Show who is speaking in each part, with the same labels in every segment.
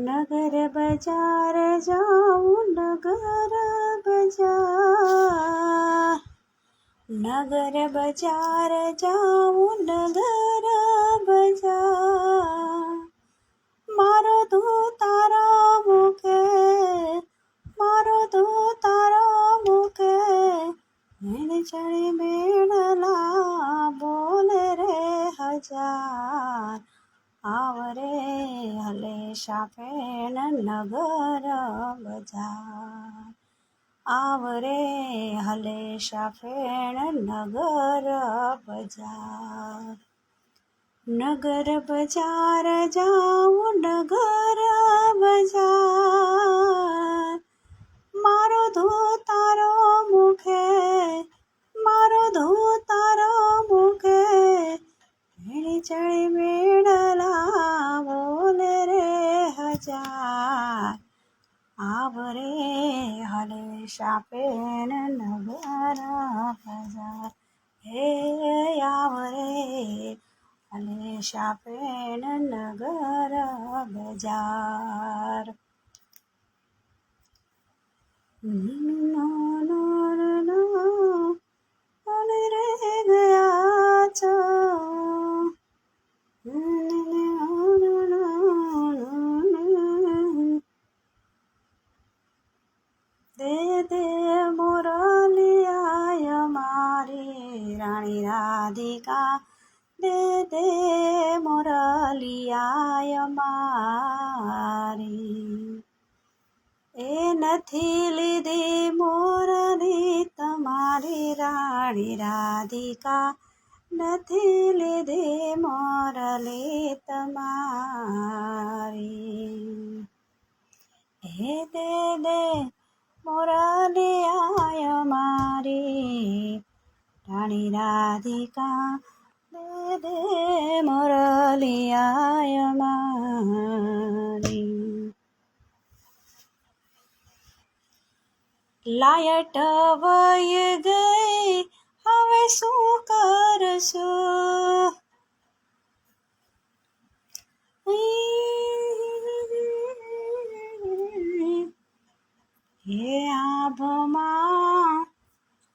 Speaker 1: नगर बाजार जाऊं नगर बाजार, नगर बाजार जाऊं नगर बाजार, मारो दो तारा मुके, मारो दो तारा मुके, मेरे चढ़ी मेड़ला बोल रे हजार, आवरे हलेशा फेण नगर बाजार, आवरे हलेशा फेण नगर बाजार, नगर बाजार जाऊं नगर बाजार, मारो धो तारो मुखे, मारो धो तारो मुखे, मेरी चढ़ी मेड़ला बोल रे हजार, आवरे हलेशा फेण नगर बाजार, हे आवरे हलेशा फेण नगर बाजार। नो नो नो कौन रह गया छो, दे दे मुरलिया मारी रानी राधिका, दे दे मुरलिया मारी, ए नथी लीधी मुरली तमारी रानी राधिका, नथी लीधी मुरली तमारी, हे दे दे मुरलिया मारी रानी राधिका, दे दे मुरलिया मारी। लायट वही गई हवे शू करशो, हे आभमा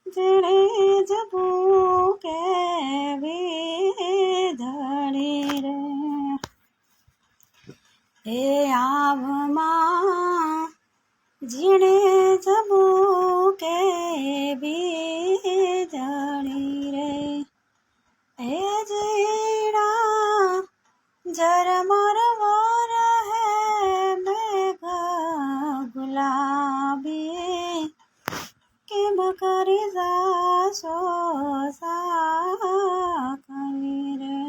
Speaker 1: जड़े जबू के विधड़ी रे, हे आभमा जीणे जबू के विधड़ी रे, हे जीड़ा झरमर वर है मेघ गुलाबी, केम करी जाशो साकरी रे,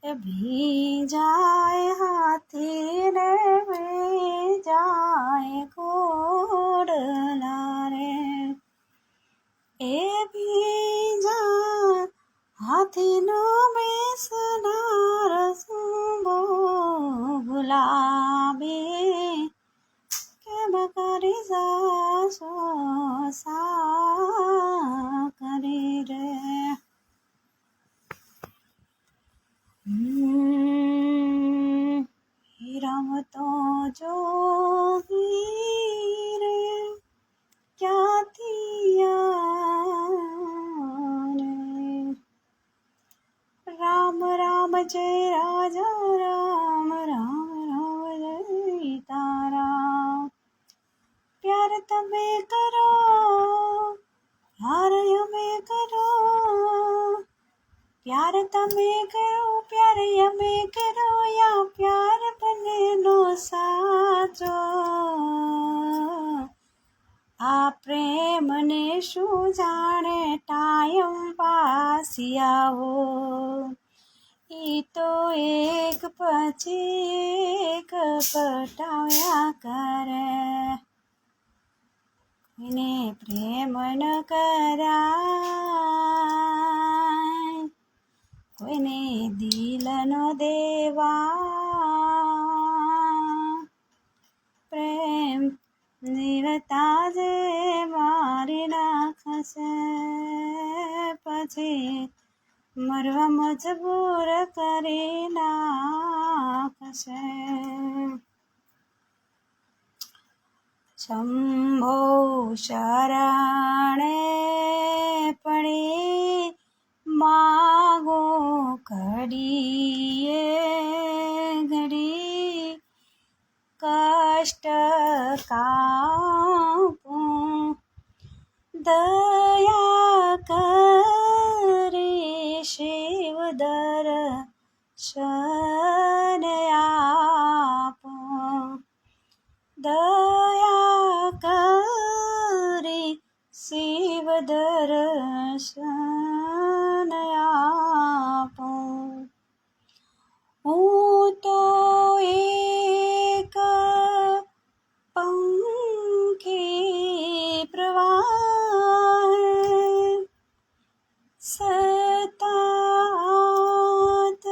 Speaker 1: भीजाए हाथी रे भीजाए घोड़ला रे, ए भीजा हाथी नो बेसनार सुंबो गुलाबी, केम करी जाशो साकरी रे। रमतो जोगी रे क्या थिया रे, राम राम जय राजा राम, राम राम जय सीताराम, प्यार तमे करो प्यार यमे करो, प्यार तमे करो प्यार यमे करो, या प्यार बने नो साचो, आ प्रेम ने शू जाने टाइम पासी आवो, ई तो एक पछी एक पटाव्या करे, कोઈને प्रेम न कराय, कोઈને દિલ ન દેવા, પ્રેમ નિરતા જે મારી નાખશે, પછી મરવા મજબૂર કરી નાખશે। શંભો શરણે પડી માગો ઘડીએ ઘડી કષ્ટ કાપું દયા કરી શિવ દર્શન આપો દયા કરી શિવ દર્શન આપો હું તો એક પંખી પ્રવાહ સતાત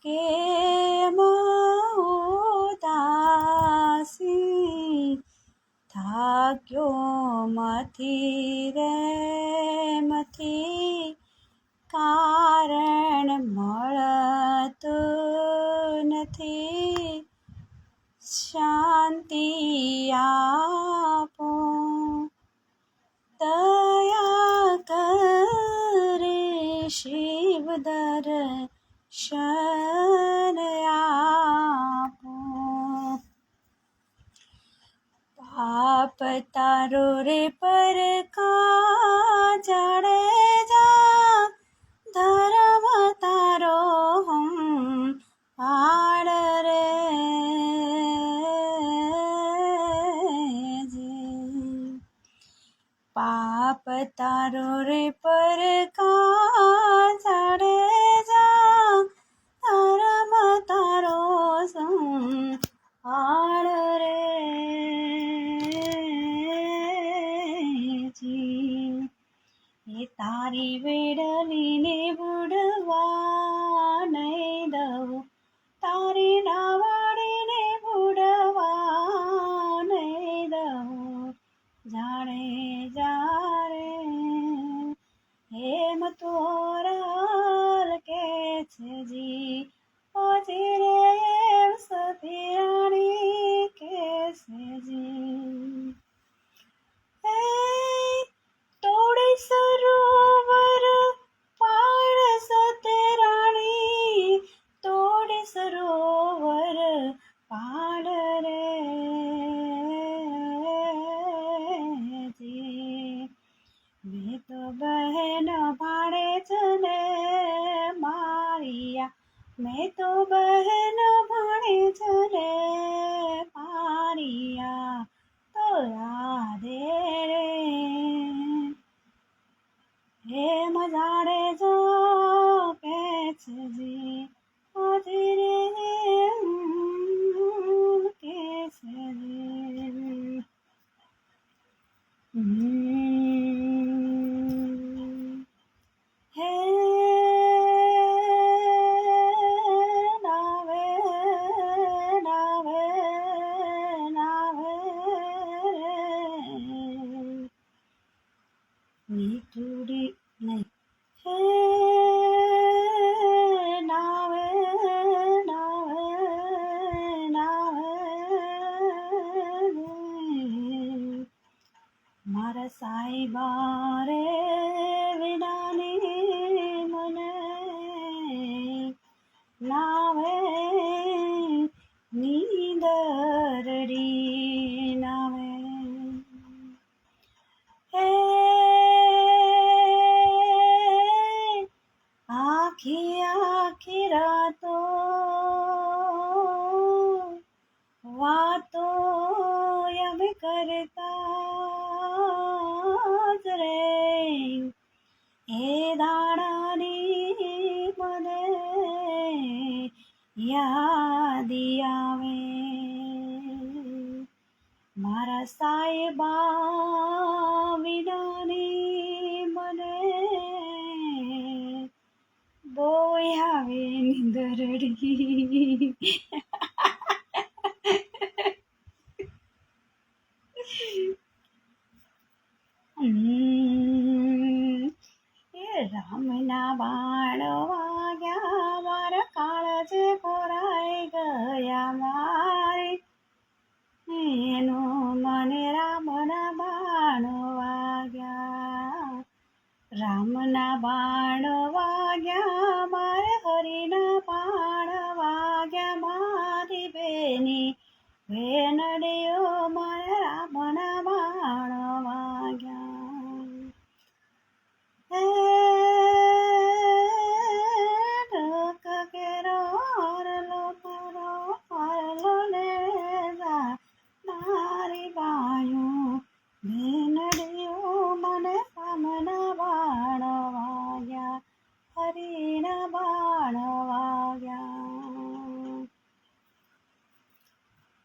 Speaker 1: કેમ ઉદાસી થાક્યો મથી રે મથી કારણ મળતું નથી શાંતિ આપો દયા કરે શિવ દર્શન આપો પાપ તારો રે પર કા જાડે જા ધર્મ તારો હમ આડ રે પાપ તારો રે પર કા જાડે જા ધર્મ તારો સમ આડ રે એ તારી વેડલીને બુડવા નહીં દઉં તારી નાવાડીને બુડવા નહીં દઉં જાણે જારે હેમ તોરાલ કે છે જી ઓજી રે સતિયાણી કે છે જી તોડી સરોવર પાળ સતરાણી તોડી સરોવર પાળ રે મેં તો બહેન ભાડે ચલે મારિયા મેં તો બહેન ભાડે ચલે મારિયા તો રાધે રે હે મજાડે જો કે છે જી હાજી રે કે છે જી હે નાવે નાવે નાવે મીઠુડી નહીં હે નાવે નાવે નાવે મારા સાઈબા રે વિનાની મને નાવે નીંદરડી નાવે હે આખી આખી રાતો વાતો યમ કરતા જ રે એ દાડાની મને યાદી આવે મારા સાહેબા વિનાની મને બોય આવે નીંદરડી એ રામના બાણ વાગ્યા મારા કાળજે ભરાઈ ગયા મારે એનો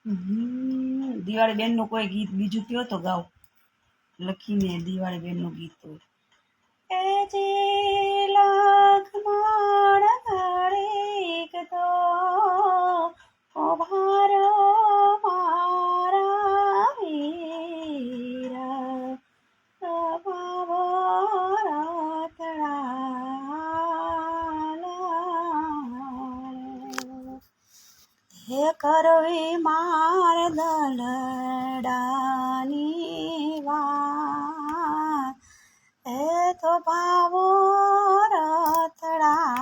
Speaker 1: દિવાળી બેનનું કોઈ ગીત બીજું કયો તો ગાઓ, લખીને દિવાળી બેનનું ગીત હોય. એ જે લખમણ ઘડીક તો ઉભારો મારા વીર, પ્રભાવો રતડા હે કરવી માર દલડાની વાત, એ તો ભાવો રતડા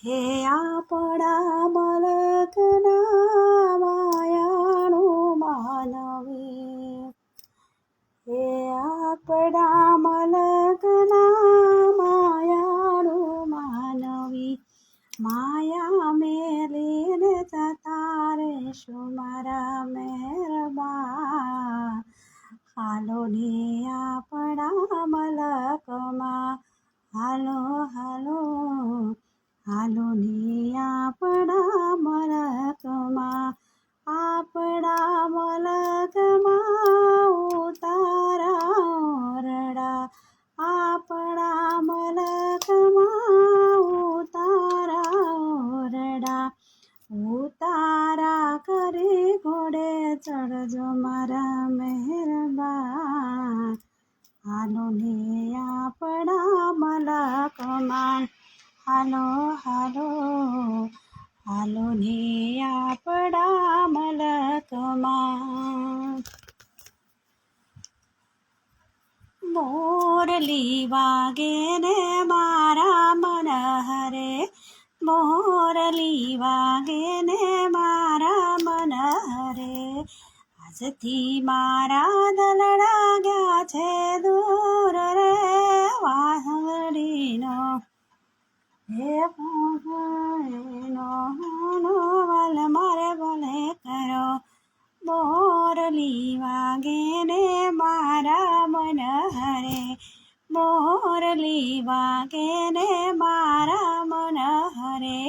Speaker 1: હે આપણા મલકના માયાનું માનવી, હે આપણા મલકના માયાનું માનવી, માયા મેલીને જતા રેશું મારા મહેરબાન, હાલો ને આપણા મલકમાં, હાલો હાલો હાલો ને આપણા મલકમાં, આપણા મલકમાં ઉતારા ઓરડા, આપણા મલકમાં ઉતારા ઓરડા, ઉતારા કરી ઘોડે ચડજો મારા મહેરબાન, હાલો ને આપણા મલકમાં, હાલો હાલો હાલો ને આપણા મલકમાં. મોરલી વાગે ને મારા મન હરે, મોરલી વાગે ને મારા મન હરે, આજથી મારા દલડા ગયા છે દૂર રે વાહડીનો, હે નો વલ મારે ભલે કરો, મોરલી વાગે ને મારા મન હરે, મોરલી વાગે ને મારા મન હરે,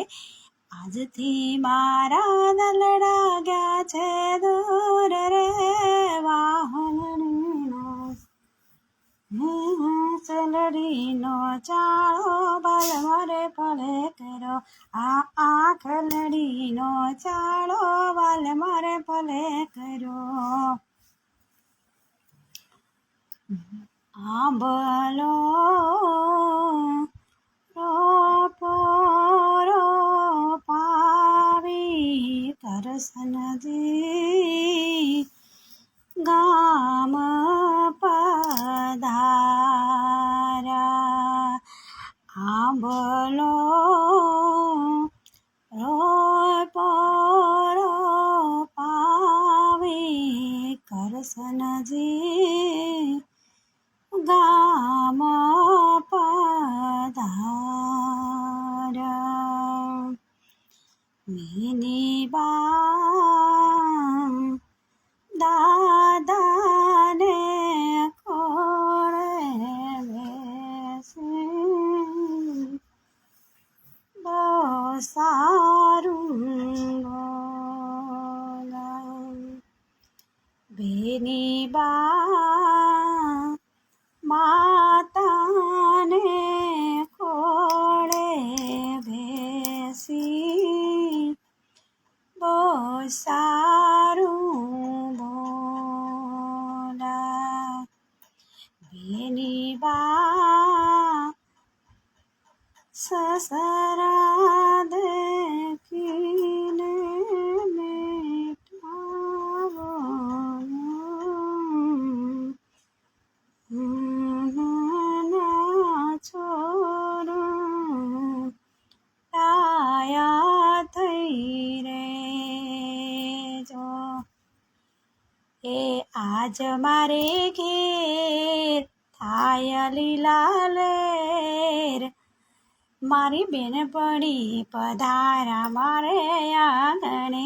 Speaker 1: આજથી મારા દલડા ગયા છે દૂર રે વાહણીનો, ચલડીનો ચાળો બલ મારે ભલે કરો, આ આખલડીનો ચાળો બલ મારે ભલે કરો, આંબલો રોપોરો પાવી કરસનજી ગામ પધારા, આંબલો રોપોરો પાવી કરસનજી ગામ પધારા, મિની બા દાદાને ખોળે બેસી, બહુ સારું બોલાય, બેની બા માતાને ખોળે બેસી, બહુ સારું બોલાય, બેની બા સસરા દેખીને મીઠા બોલ્યા, છોડું ડાયા થઈ રે જો, એ આજ મારે ઘેર થાય લીલા લેર, મારી બેન પડી પધારા મારે આંગણે,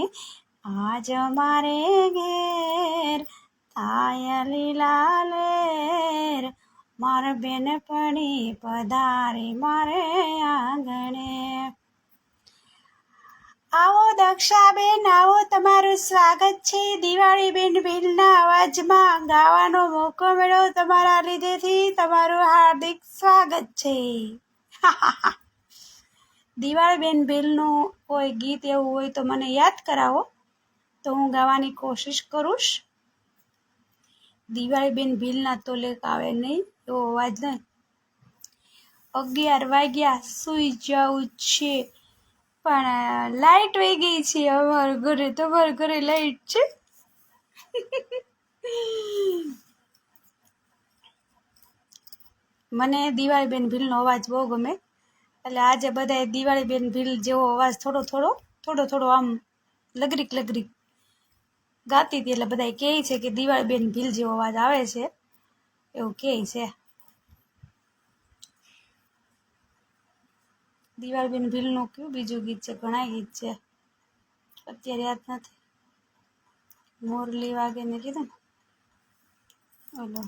Speaker 1: આજ મારે ઘેર થાય લીલા લેર, મારે બેનપણી પધારી મારે આંગણે. આવો દક્ષાબેન આવો, તમારું સ્વાગત છે. દિવાળી બેન ભીલના અવાજમાં ગાવાનો મોકો મળ્યો તમારા લીધેથી તમારું હાર્દિક સ્વાગત છે. દિવાળી બેન ભીલનું કોઈ ગીત એવું હોય તો મને યાદ કરાવો તો હું ગાવાની કોશિશ કરું. દિવાળી બેન ભીલના તો લેક આવે નહીં એવો અવાજ નહીં. 11 વાગ્યા સુઈ જવું છે પણ લાઈટ વહી ગઈ છે અમારા ઘરે. તમારા ઘરે લાઈટ છે? મને દિવાળી બેન ભીલનો અવાજ બહુ ગમે, એટલે આજે બધાએ દિવાળી બેન ભીલ જેવો અવાજ થોડો આમ લગરીક ગાતી હતી, એટલે બધા કહે છે કે દિવાળી બેન ભીલ જેવો અવાજ આવે છે એવું કહે છે. દિવાળી બેન ભીલનું કયું બીજું ગીત છે? ઘણા ગીત છે, અત્યારે યાદ નથી. મોરલી વાગે ને કીધું ને ઓલો.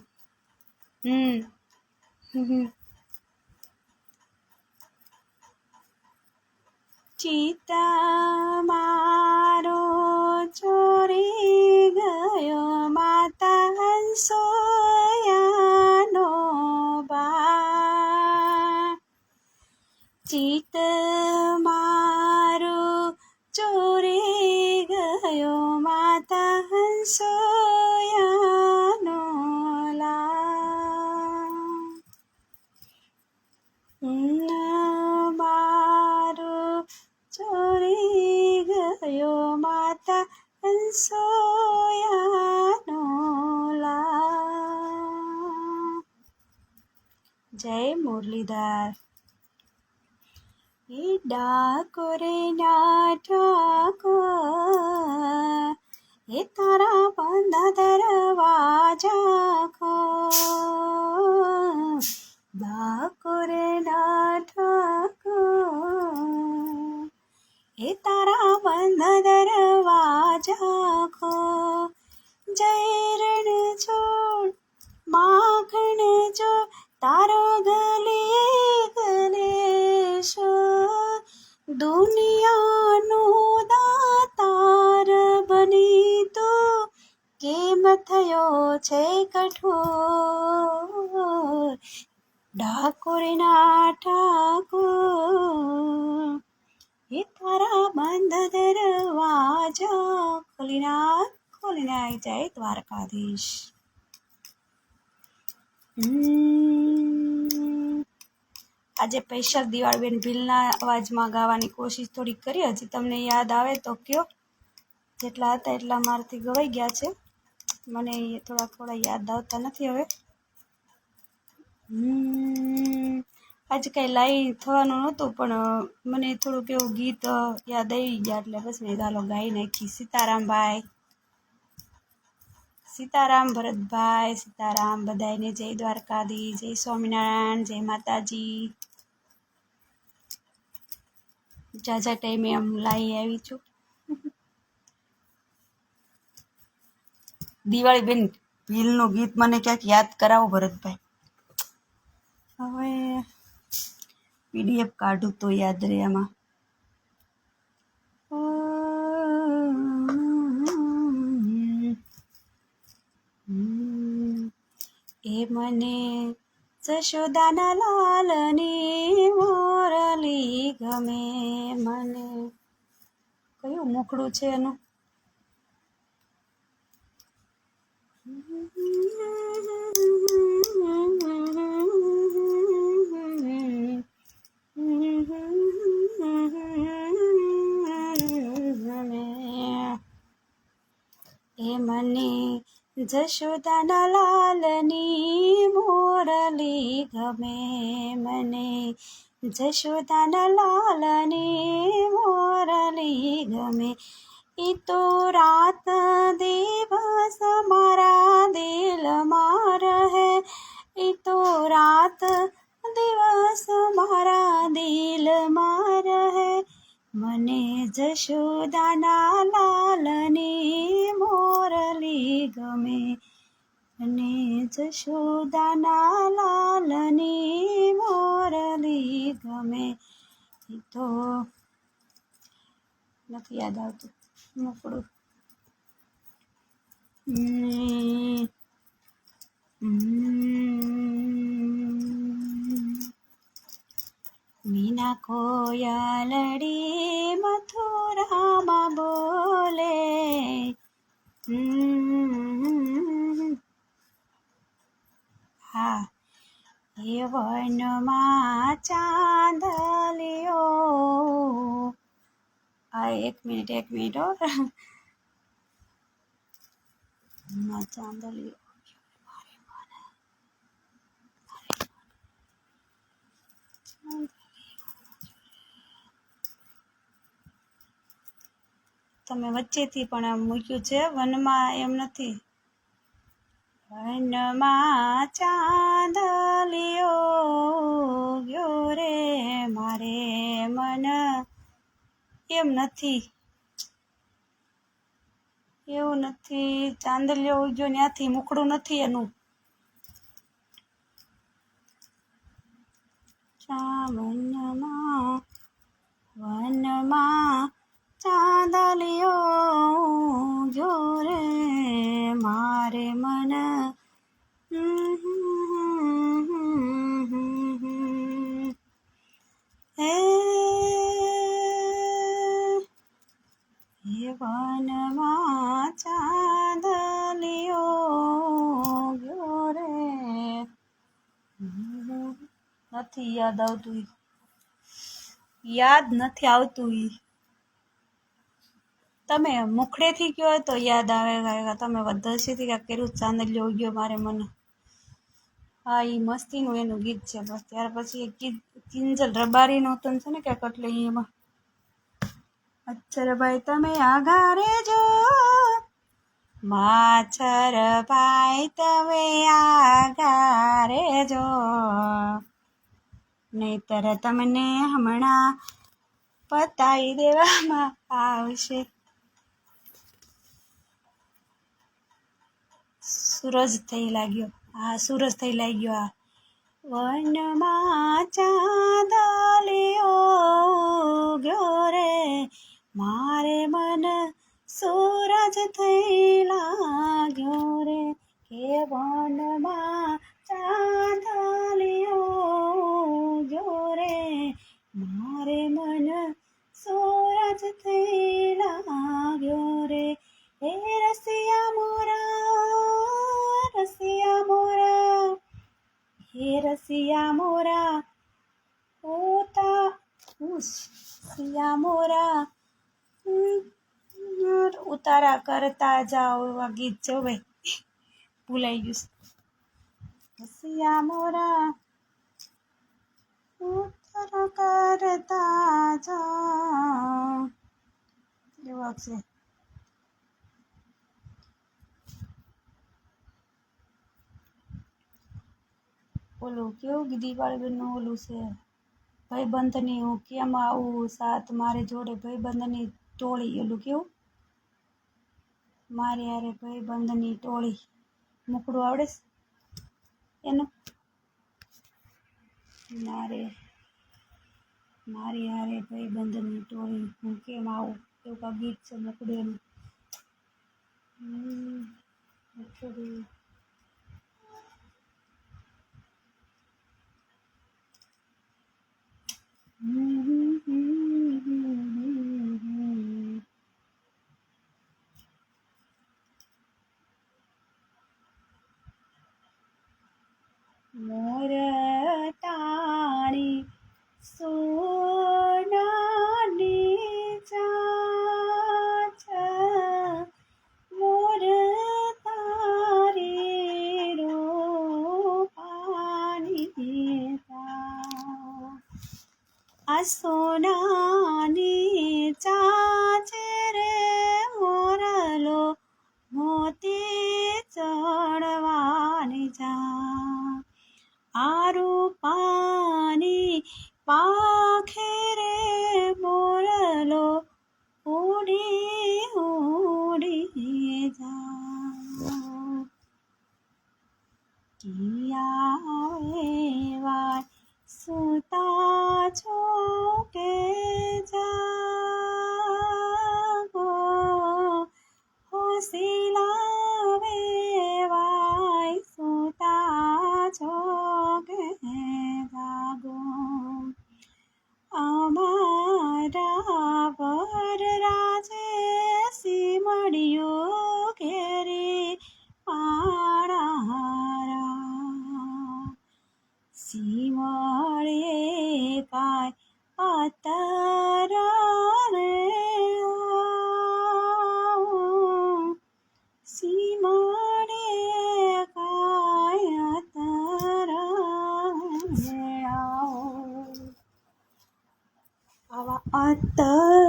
Speaker 1: ચિતા મારો ચોરી ગયો માતા હંસોયાનો બા. ચિત મારો ચોરી ગયો માતા હંસોયાનો લા. ચોરી ગયો માતા હંસોયાનો લા. જય મુરલીધર. એ ડાકોરે ના ઠાકોર એ તારા બંધ દરવાજા ખોલ. ડાકોરે ના ઠાકોર એ તારા બંધ દરવાજા ખોલ. જય રણ છોડ માખણ જો તારો ગલે ગલેશો. દુનિયાનો દાતાર બની તો કેમ થયો છે કઠોર. ડાકોરના ઠાકોર એ તારા બંધ દરવાજા ખોલીને આવી જાય દ્વારકાધીશ. આજે સ્પેશિયલ દિવાળી બેન ભીલના અવાજમાં ગાવાની કોશિશ થોડી કરી. હજી તમને યાદ આવે તો કયો. જેટલા હતા એટલા મારાથી ગવાઈ ગયા છે, મને થોડા યાદ આવતા નથી હવે. આજે કાંઈ લાઈ થવાનું નહોતું પણ મને થોડુંક એવું ગીત યાદ આવી ગયા એટલે બસ મેં ગાલો ગાઈ નાખી. સીતારામભાઈ, સીતારામ ભરતભાઈ, સીતારામ બધાને. જય દ્વારકાધીશ, જય સ્વામિનારાયણ, જય માતાજી. જાજા ટાઈમે આમ લાઈ આવી છું. દિવાળી બેન ભીલનું ગીત મને ક્યાંક યાદ કરાવો ભરતભાઈ. હવે પીડીએફ કાઢું તો યાદ રહે એમાં. એ મને જશોદાના લાલની મોરલી ગમે. મને કયું મુખડું છે એનું? એ મને જશોદાના લાલની મોરલી ગમે. મને જશોદાના લાલની મોરલી ગમે. એ તો રાત દિવસ મારા દિલમાં રહે. એ તો રાત દિવસ મારા દિલમાં રહે. મને જશોદાના લાલની મોરલી ગમે. મને જશોદાના લાલની મોરલી ગમે. એ તો નથી યાદ આવતું મોકળું. મીના કોયલડી મથુરામાં બોલે. હા, એ વનમાં ચાંદલિયો. આ એક મિનિટ હો. ચાંદલિયો તમે વચ્ચેથી પણ આમ મૂક્યું છે, વનમાં એમ નથી. વનમાં ચાંદલિયો ગયો રે મારે મન, એમ નથી, એવું નથી. ચાંદલિયો ઉગ્યો ત્યાંથી મુખડું નથી એનું. વનમાં ચાંદલિયો ગયો રે મારે મન. હે વનમાં ચાંદલિયો ગયો રે. નથી યાદ આવતું, યાદ નથી આવતું. તમે મુખડેથી કયો તો યાદ આવે. તમે વધરસીથી કાંઈક કર્યું, ચાંદલિયો ઉગ્યો મારે મને. હા, એ મસ્તીનું એનું ગીત છે. બસ ત્યાર પછી એક ગીત કિંજલ રબારીનું હતું છે ને ક્યાંક, એટલે એમાં અચ્છર ભાઈ તમે આઘારે જો, માછર ભાઈ તમે આઘારે જો, નહીતર તમને હમણાં પતાવી દેવામાં આવશે. સૂરજ થઈ લાગ્યો. હા, સૂરજ થઈ લાગ્યો. આ વનમાં ચાંદલિયો ગયો રે મારે મન, સૂરજ થઈ લાગ્યો રે. કે વનમાં ચાંદલિયો ગયો રે મારે મન, સૂરજ થઈ લાગ્યો રે. હે રસિયા મોરા, રસિયા મોરા, હે રસિયા મોરા, રસિયા મોરા ઉતારા કરતા જાઓ. એવા ગીત છે ભાઈ, ભૂલાઈ ગયું. રસિયા મોરા ઉતારા કરતા જાઓ, એવા છે. ઓલું કેવું દિવાળીનું ઓલું છે, ભાઈબંધની હું કેમ આવું સાથ મારે જોડે, ભાઈબંધની ટોળી. ઓલું કેવું, મારી હારે ભાઈબંધની ટોળી. મુકડું આવડે એનું? મારી હારે ભાઈબંધની ટોળી, હું કેમ આવું, એવું કાંઈ ગીત છે મુકડું એનું. મોર તાણી સોનાની ચાંચ, મોર તારી રૂપાની ચાંચ. આ સોનાની ચાંચ રે મોરલો મોતી ચડવાની જા. આ રૂપાની પાંખે રે મોરલો ઉડી ઉડી જા.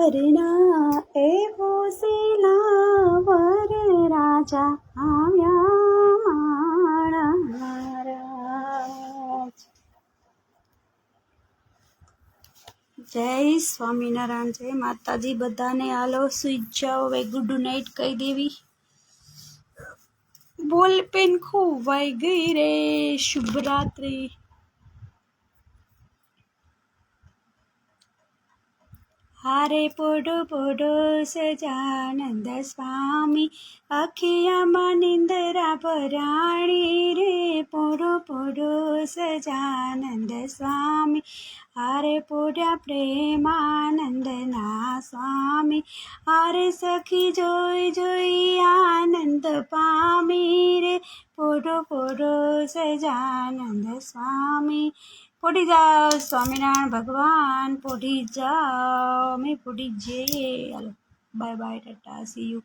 Speaker 1: વરના એવો સિલાવર રાજા આવ્યા મારા મહારાજ. જય સ્વામિનારાયણ, જય માતાજી બધાને. હાલો સુઈ જાઓ હવે, ગુડ નાઇટ કહી દેવી. બોલ પેન ખોવાઈ ગઈ રે, શુભરાત્રિ. હારે પોડો પોડો સજાનંદ સ્વામી, અખિયામાં નિંદરા ભરાણી રે. પોડો પોડો સજાનંદ સ્વામી, હારે પોડ્યા પ્રેમાનંદના સ્વામી. હારે સખી જોઈ જોઈ આનંદ પામી રે. પોડો પોડો સજાનંદ સ્વામી. પોઢી જાઓ સ્વામિનારાયણ ભગવાન, પોઢી જાઓ, અમે પોઢી જઈએ. Hello bye bye, tata, see you.